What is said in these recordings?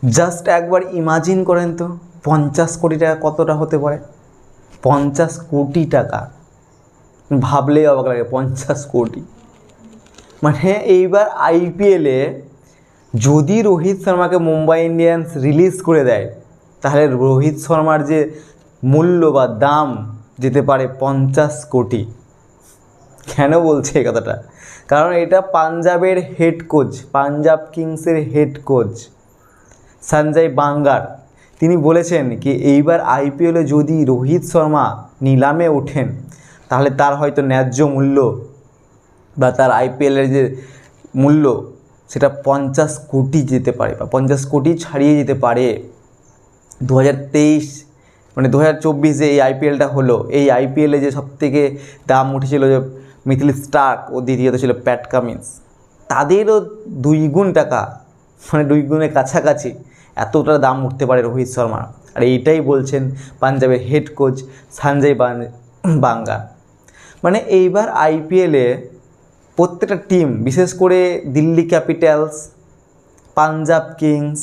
Just একবার imagine করেন তো 50 কোটি টাকা কতটা হতে পারে। 50 কোটি টাকা ভাবলেই অবাক লাগে। 50 কোটি মানে এইবার আইপিএলে যদি রোহিত শর্মাকে মুম্বাই ইন্ডিয়ান্স রিলিজ করে দেয় তাহলে রোহিত শর্মার যে মূল্য বা দাম যেতে পারে 50 কোটি। কেন বলছে এই কথাটা? কারণ এটা পাঞ্জাবের হেড কোচ, পাঞ্জাব কিংসের হেড কোচ সঞ্জয় বাঙ্গার, তিনি বলেছেন কি এইবার আইপিএলে যদি রোহিত শর্মা নিলামে ওঠেন তাহলে তার হয়তো ন্যায্য মূল্য বা তার আইপিএলের যে মূল্য সেটা 50 কোটি যেতে পারে বা 50 কোটি ছাড়িয়ে যেতে পারে। 2023 মানে 2024 যে এই আইপিএলটা হলো, এই আইপিএলে যে সবথেকে দাম উঠেছিল যে মিথিল স্টার্ক ও দ্বিতীয়ত ছিল প্যাট কামিন্স, তাদেরও 2 গুণ টাকা, মানে 2 গুণের কাছাকাছি এতটা দাম উঠতে পারে রোহিত শর্মা। আর এইটাই বলছেন পাঞ্জাবের হেড কোচ সঞ্জয় বাঙ্গা। মানে এইবার আইপিএলে প্রত্যেকটা টিম, বিশেষ করে দিল্লি ক্যাপিটালস, পাঞ্জাব কিংস,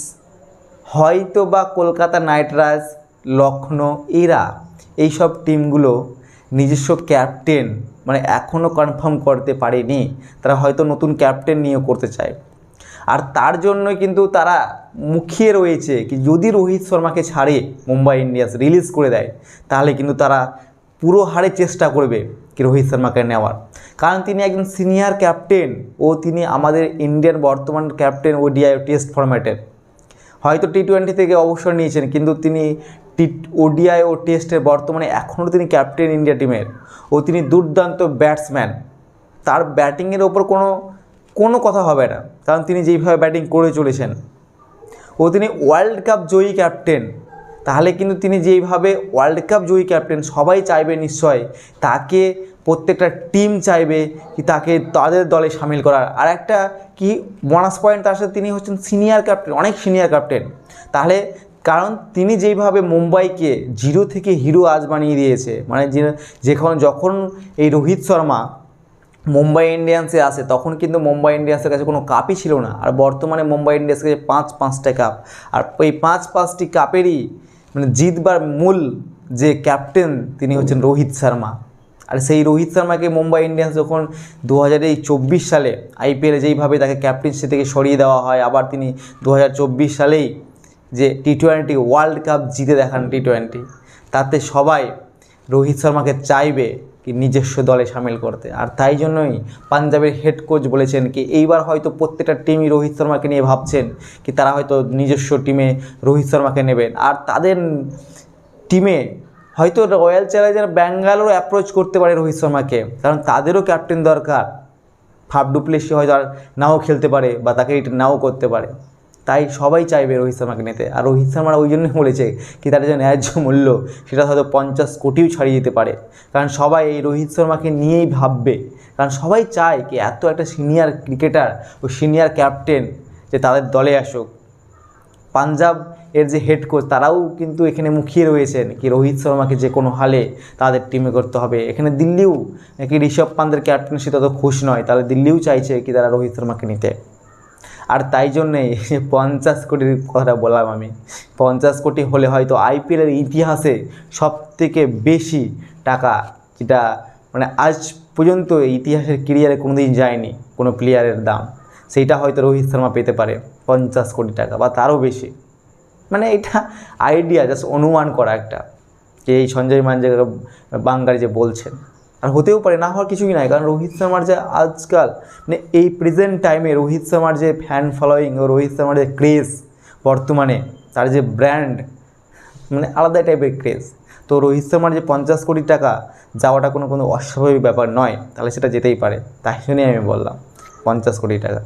হয়তো বা কলকাতা নাইট রাইডার্স, লখনৌ, এইসব টিমগুলো নিজস্ব ক্যাপ্টেন মানে এখনও কনফার্ম করতে পারেনি। তারা হয়তো নতুন ক্যাপ্টেন নিয়োগ করতে চায়। আর তার জন্যই কিন্তু তারা মুখিয়ে রয়েছে কি যদি রোহিত শর্মাকে ছাড়ে মুম্বাই ইন্ডিয়ান্স রিলিজ করে দেয় তাহলে কিন্তু তারা পুরো হারে চেষ্টা করবে কি রোহিত শর্মাকে নেওয়ার। কারণ তিনি একজন সিনিয়র ক্যাপ্টেন ও তিনি আমাদের ইন্ডিয়ার বর্তমান ক্যাপ্টেন ওডিআই টেস্ট ফরম্যাটের। হয়তো টি20 থেকে অবসর নিয়েছেন, কিন্তু তিনি ওডিআই ও টেস্টের বর্তমানে এখনও তিনি ক্যাপ্টেন ইন্ডিয়া টিমের ও তিনি দুর্দান্ত ব্যাটসম্যান। তার ব্যাটিংয়ের ওপর কোনো কথা হবে না, কারণ তিনি যেইভাবে ব্যাটিং করে চলেছেন ও তিনি ওয়ার্ল্ড কাপ জয়ী ক্যাপ্টেন। তাহলে কিন্তু তিনি যেইভাবে ওয়ার্ল্ড কাপ জয়ী ক্যাপ্টেন, সবাই চাইবে নিশ্চয় তাকে, প্রত্যেকটা টিম চাইবে কি তাকে তাদের দলে সামিল করার। আর একটা কি বোনাস পয়েন্ট, তার সাথে তিনি হচ্ছেন সিনিয়র ক্যাপ্টেন, অনেক সিনিয়র ক্যাপ্টেন। তাহলে কারণ তিনি যেইভাবে মুম্বাইকে জিরো থেকে হিরো আজ বানিয়ে দিয়েছে, মানে যখন এই রোহিত শর্মা মুম্বাই ইন্ডিয়ান্সে আসে তখন কিন্তু মুম্বাই ইন্ডিয়ান্সের কাছে কোনো কাপই ছিল না। আর বর্তমানে মুম্বাই ইন্ডিয়ান্সের কাছে 5টা কাপ। আর এই 5টি কাপেরই মানে জিতবার মূল যে ক্যাপ্টেন তিনি হচ্ছেন রোহিত শর্মা। আর সেই রোহিত শর্মাকে মুম্বাই ইন্ডিয়ান্স যখন 2024 সালে আইপিএলে যেইভাবে তাকে ক্যাপ্টেন্সি থেকে সরিয়ে দেওয়া হয়, আবার তিনি 2024 সালেই যে টি20 ওয়ার্ল্ড কাপ জিতে দেখান টি20, তাতে সবাই রোহিত শর্মাকে চাইবে কি নিজস্ব দলে সামিল করতে। আর তাই জন্যই পাঞ্জাবের হেড কোচ বলেছেন কি এইবার হয়তো প্রত্যেকটা টিমই রোহিত শর্মাকে নিয়ে ভাবছেন কি তারা হয়তো নিজস্ব টিমে রোহিত শর্মাকে নেবেন। আর তাদের টিমে হয়তো রয়্যাল চ্যালেঞ্জার ব্যাঙ্গালোর অ্যাপ্রোচ করতে পারে রোহিত শর্মাকে, কারণ তাদেরও ক্যাপ্টেন দরকার। ফাফ ডু প্লেসি হয়তো আর নাও খেলতে পারে বা তাকে এটা নাও করতে পারে, তাই সবাই চাইবে রোহিত শর্মাকে নিতে। আর রোহিত শর্মারা ওই জন্যই বলেছে কি তার যে ন্যায্য মূল্য সেটা হয়তো 50 কোটিও ছাড়িয়ে যেতে পারে। কারণ সবাই এই রোহিত শর্মাকে নিয়েই ভাববে, কারণ সবাই চায় কি এত একটা সিনিয়র ক্রিকেটার ও সিনিয়র ক্যাপ্টেন যে তাদের দলে আসুক। পাঞ্জাব এর যে হেড কোচ তারাও কিন্তু এখানে মুখিয়ে রয়েছেন কি রোহিত শর্মাকে যে কোনো হালে তাদের টিমে করতে হবে। এখানে দিল্লিও নাকি ঋষভ পান্তের ক্যাপ্টেন্সি তত খুশ নয়, তাহলে দিল্লিও চাইছে কি তারা রোহিত শর্মাকে নিতে। আর তাই জন্যেই 50 কোটির কথা বললাম আমি। 50 কোটি হলে হয়তো আইপিএলের ইতিহাসে সবথেকে বেশি টাকা, যেটা মানে আজ পর্যন্ত ইতিহাসের ক্যারিয়ারে কোনোদিন যায়নি কোনো প্লেয়ারের দাম, সেইটা হয়তো রোহিত শর্মা পেতে পারে 50 কোটি টাকা বা তারও বেশি। মানে এটা আইডিয়া, জাস্ট অনুমান করা একটা, যে এই সঞ্জয় বাঙ্গার যে বলছেন। আর হতেও পারে, না হওয়ার কিছুই নাই। কারণ রোহিত শর্মার যে আজকাল মানে এই প্রেজেন্ট টাইমে রোহিত শর্মার যে ফ্যান ফলোয়িং ও রোহিত শর্মার যে ক্রেজ বর্তমানে, তার যে ব্র্যান্ড মানে আলাদা টাইপের ক্রেজ, তো রোহিত শর্মার যে 50 কোটি টাকা যাওয়াটা কোনো অস্বাভাবিক ব্যাপার নয়, তাহলে সেটা যেতেই পারে। তাই জন্যই আমি বললাম 50 কোটি টাকা।